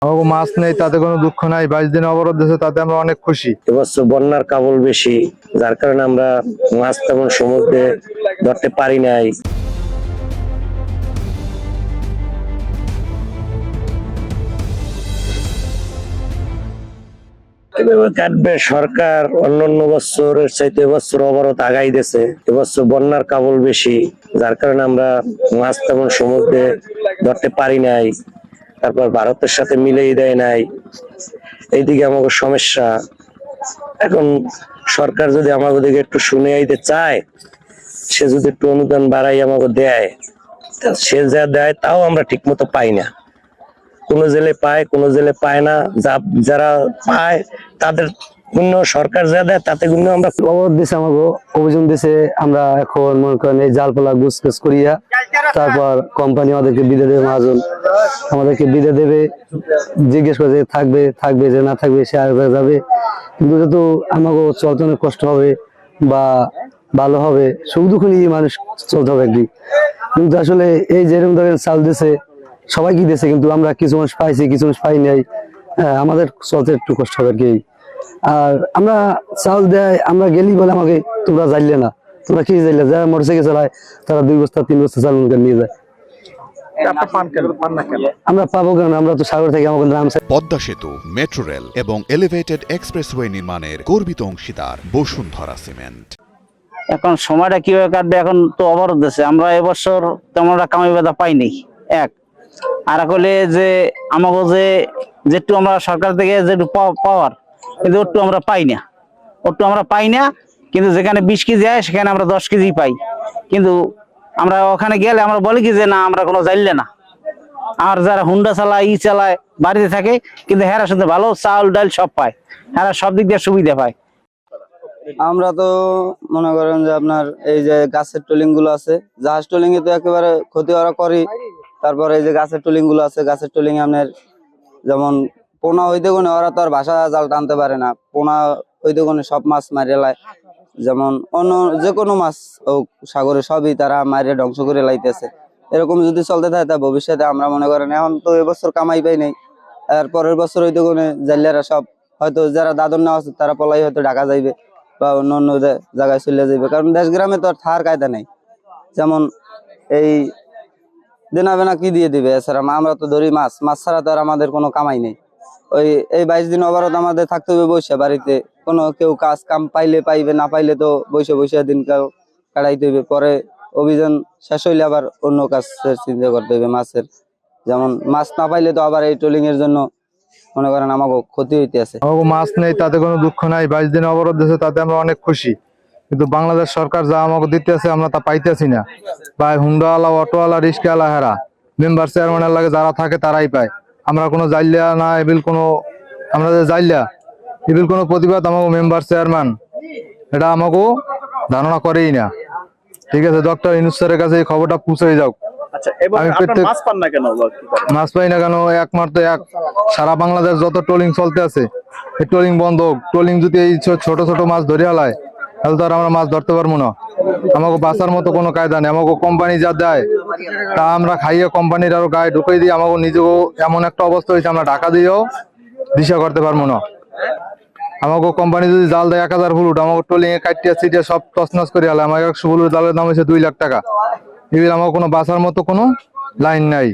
আমাকে মাছ নেই তাতে কোনো দুঃখ নাই, 22 দিন অবরোধ দিয়েছে তাতে আমরা অনেক খুশি। এবছর বন্যার কাবল বেশি, যার কারণে আমরা মাছ তেমন সমুদ্রে ধরতে পারি নাই। কাটবে সরকার, অন্যান্য বছরের চাইতে এবছর অবরোধ আগাই দিয়েছে। এবছর বন্যার কাবল বেশি, যার কারণে আমরা মাছ তেমন সমুদ্রে ধরতে পারি নাই। তারপর ভারতের সাথে মিলেই দেয় নাই, এইদিকে আমাদের সমস্যা। এখন সরকার যদি আমাদের দিকে একটু শুনে আইতে চায়, সে যদি একটু অনুদান বাড়াই আমাকে দেয়, সে যা দেয় তাও আমরা ঠিক মতো পাই না। কোনো জেলে পায়, কোনো জেলে পায় না। যারা পায় তাদের গুণ্য সরকার যা দেয় তাতে গুণ্য আমরা অবরোধ দিছে, আমাকে অভিযোগ দিছে। আমরা এখন মনে করেন এই জালপালা গুছগাছ করিয়া তারপর কোম্পানি আমাদেরকে বিদে দেবে, মহাজন আমাদেরকে বিদে দেবে। জিজ্ঞেস করে যে থাকবে থাকবে, যে না থাকবে সে আর যাবে। কিন্তু যেহেতু আমাকে চলতে অনেক কষ্ট হবে বা ভালো হবে, সুখ দুঃখ নিয়ে মানুষ চলতে হবে একদিন। কিন্তু আসলে এই যেরকম ধরেন চাল দিছে সবাই কি দিয়েছে, কিন্তু আমরা কিছু মানুষ পাইছি কিছু মানুষ পাই নাই। আমাদের চলতে একটু কষ্ট হবে আর কি। আর আমরা চাল দেয়, আমরা গেলি বলে আমাকে তোমরা যাইলে না, তোমরা কি যাইলে, যারা মোটরসাইকেল চালায় তারা 2 বস্তা 3 বস্তা চাল নিয়ে যায়। আমরা পাবো কেন? আমরা তো সাগর থেকে আমাদের নাম। পদ্মা সেতু, মেট্রো রেল এবং এলিভেটেড এক্সপ্রেসওয়ে নির্মাণের গর্বিত অংশীদার বসুন্ধরা সিমেন্ট। এখন সময়টা কিভাবে কাটবে, এখন তো অবরোধ দিয়েছে। আমরা এবছর তেমন একটা কামাই বাধা পাইনি, এক। আর হলে যে আমাকে যেটু আমরা সরকার থেকে যেটু পাওয়ার, কিন্তু ওটু আমরা পাই না, ওটু আমরা পাই না। কিন্তু যেখানে 20 কেজি হয় সেখানে আমরা 10 কেজি পাই। কিন্তু আমরা ওখানে গেলে আমরা বলি কি যে না, আমরা কোনো জানলে না। আর যারা হুন্ডা চালায়, চালায়, বাড়িতে থাকে, কিন্তু হেরা শুধু ভালো চাউল ডাল সব পায়, হেরা সব দিক দিয়ে সুবিধা পায়। আমরা তো মনে করেন যে আপনার এই যে গাছের ট্রলিং গুলো আছে, জাহাজ ট্রলিং এ তো একেবারে ক্ষতি ওরা করি। তারপরে এই যে গাছের ট্রলিং গুলো আছে, গাছের ট্রলিং এ আপনার যেমন পোনা হইতে কোনে ওরা তো আর ভাষা জাল টানতে পারে না। পোনা হইতে কোনে সব মাছ মারিয়ে লায়, যেমন অন্য যে কোনো মাছ সাগরে সবই তারা মারিয়ে ধ্বংস করে লাইতেছে। এরকম যদি চলতে থাকে তা ভবিষ্যতে আমরা মনে করেন, এখন তো এবছর কামাই পাই নাই, আর পরের বছর হইতে কোনে জালিয়ারা সব হয়তো যারা দাদন নেওয়া আছে তারা পলাই হয়তো ঢাকা যাইবে বা অন্য অন্য জায়গায় চলে যাবে। কারণ দেশ গ্রামে তো আর থাকার কায়দা নেই। যেমন এই দেনা বেনা কি দিয়ে দিবে, এছাড়া আমরা তো ধরি মাছ, মাছ ছাড়া তো আর আমাদের কোনো কামাই নেই। এই 22 দিন অবরোধ আমাদের থাকতে হবে বসে বাড়িতে। কোনো কেউ কাজ কাম পাইলে পাইবে, না পাইলে তো বসে বসে দিন কাটাইতে হইবে। পরে অভিযান শেষ হইলে আবার অন্য কাজের চিন্তা করতে হইবে মাছের। যেমন মাছ না পাইলে তো আবার এই ট্রলিং এর জন্য মনে করেন আমাকে ক্ষতি হইতে আছে। আমাকে মাছ নেই তাতে কোনো দুঃখ নাই, 22 দিন অবরোধ দিয়েছে তাতে আমরা অনেক খুশি। কিন্তু বাংলাদেশ সরকার যা আমাকে দিতে আছে আমরা তা পাইতেছি না। বা হুন্ডাওয়ালা, অটোওয়ালা, রিক্সাওয়ালা হেরা মেম্বার চেয়ারম্যানের লাগে যারা থাকে তারাই পায়। আমরা কোনো জাইলিয়া না এবিল কোনো, আমরা যে জাইলিয়া এবিল কোনো প্রতিবাদ আমাকে মেম্বার চেয়ারম্যান এটা আমাকে ধারণা করেই না। ঠিক আছে, ডক্টর ইউনূস স্যারের কাছে এই খবরটা পৌঁছে যাও। মাছ পাই না কেন? একমাত্র সারা বাংলাদেশ যত ট্রলিং চলতে আছে এই ট্রলিং বন্ধ হোক। ট্রলিং যদি এই ছোট ছোট মাছ ধরে হালায় তাহলে তো আর আমরা মাছ ধরতে পারবো না। আমাকে বাঁচার মতো কোনো কায়দা নেই। আমাকে কোম্পানি যা দেয় তা আমরা খাইয়ে কোম্পানির আরো গায়ে ঢুকিয়ে দিই। আমাকে নিজেও এমন একটা অবস্থা হয়েছে আমরা ঢাকা দিয়েও দিশা করতে পারবো না। আমাকে কোম্পানি যদি জাল দেয় 1000 ফুট, আমাকে ট্রলিং এ কাটিয়ে ছিটিয়ে সব তছনছ করে হালে। আমার 100 ফুটের জালের দাম হয়েছে 2 লাখ টাকা। এগুলো আমার কোনো বাঁচার মতো কোনো লাইন নাই।